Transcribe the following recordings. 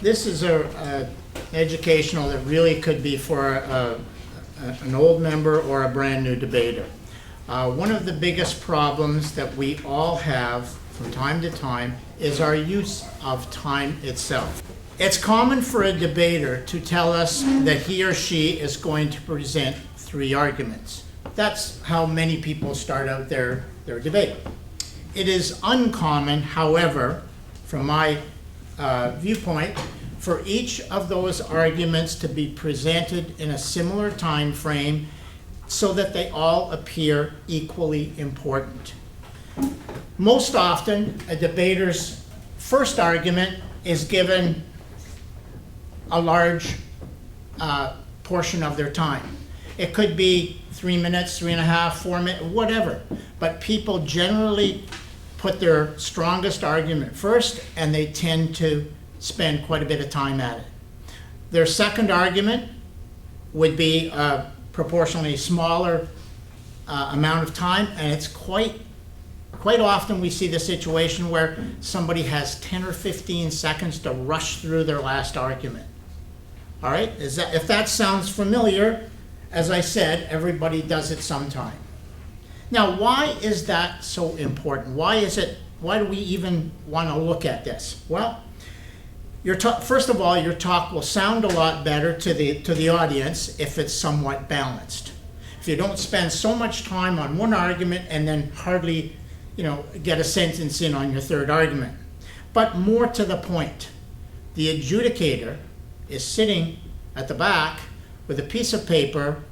This is a educational that really could be for an old member or a brand new debater. One of the biggest problems that we all have from time to time is our use of time itself. It's common for a debater to tell us that he or she is going to present 3 arguments. That's how many people start out their debate. It is uncommon, however, from my viewpoint, for each of those arguments to be presented in a similar time frame so that they all appear equally important. Most often, a debater's first argument is given a large portion of their time. It could be 3 minutes, 3.5, 4 minutes, whatever. But people generally put their strongest argument first, and they tend to spend quite a bit of time at it. Their second argument would be a proportionally smaller amount of time, and it's quite often we see the situation where somebody has 10 or 15 seconds to rush through their last argument. All right, if that sounds familiar, as I said, everybody does it sometime. Now, why is that so important? Why do we even want to look at this? Well, first of all, your talk will sound a lot better to the audience if it's somewhat balanced. If you don't spend so much time on one argument and then hardly, get a sentence in on your third argument. But more to the point, the adjudicator is sitting at the back with a piece of paper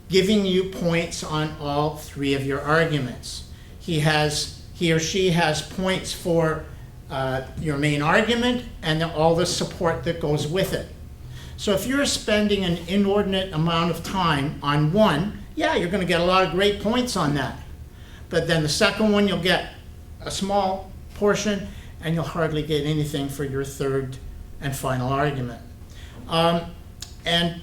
giving you points on all 3 of your arguments. He or she has points for your main argument and all the support that goes with it. So if you're spending an inordinate amount of time on one, yeah, you're going to get a lot of great points on that. But then the second one, you'll get a small portion, and you'll hardly get anything for your third and final argument. And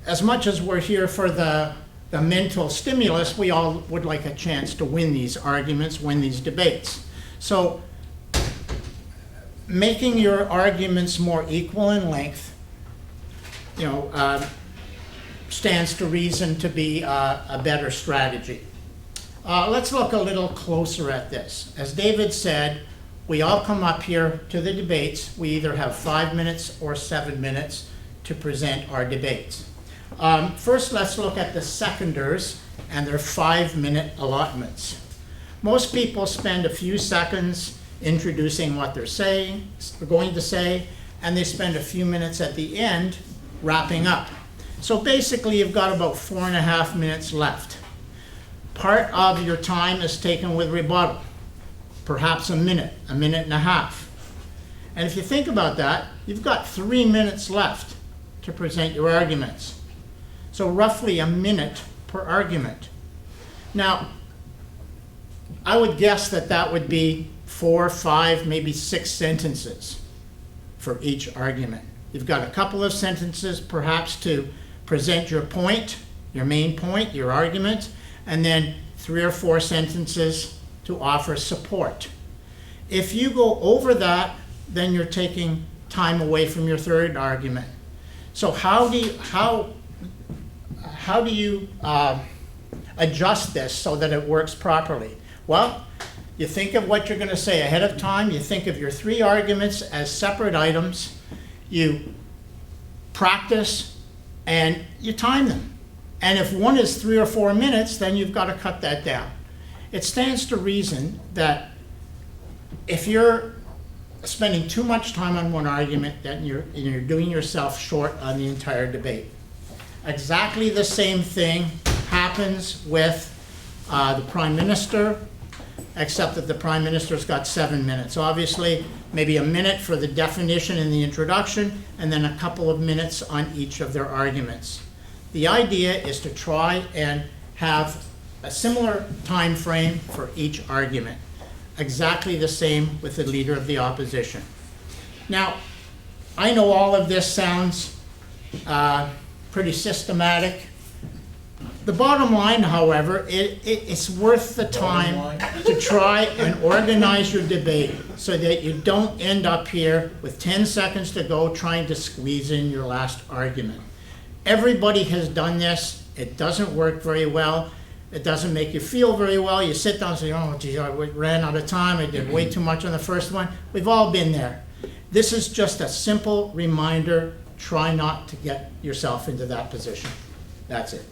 as much as we're here for the mental stimulus, we all would like a chance to win these arguments, win these debates. So making your arguments more equal in length, stands to reason to be a better strategy. Let's look a little closer at this. As David said, we all come up here to the debates. We either have 5 minutes or 7 minutes to present our debates. First, let's look at the seconders and their 5-minute allotments. Most people spend a few seconds introducing what they're going to say, and they spend a few minutes at the end wrapping up. So basically, you've got about 4.5 minutes left. Part of your time is taken with rebuttal, perhaps a minute and a half. And if you think about that, you've got 3 minutes left to present your arguments. So roughly a minute per argument. Now, I would guess that would be 4, 5, maybe 6 sentences for each argument. You've got a couple of sentences perhaps to present your point, your main point, your argument, and then 3 or 4 sentences to offer support. If you go over that, then you're taking time away from your third argument. So how do you adjust this so that it works properly? Well, you think of what you're going to say ahead of time. You think of your 3 arguments as separate items. You practice and you time them. And if one is 3 or 4 minutes, then you've got to cut that down. It stands to reason that if you're spending too much time on one argument, then you're doing yourself short on the entire debate. Exactly the same thing happens with the Prime Minister, except that the Prime Minister's got 7 minutes. Obviously, maybe a minute for the definition and the introduction, and then a couple of minutes on each of their arguments. The idea is to try and have a similar time frame for each argument. Exactly the same with the Leader of the Opposition. Now, I know all of this sounds pretty systematic, The bottom line, however, it's worth the time to try and organize your debate so that you don't end up here with 10 seconds to go trying to squeeze in your last argument. Everybody has done this. It doesn't work very well. It doesn't make you feel very well. You sit down and say, oh, gee, I ran out of time. I did way too much on the first one. We've all been there. This is just a simple reminder. Try not to get yourself into that position. That's it.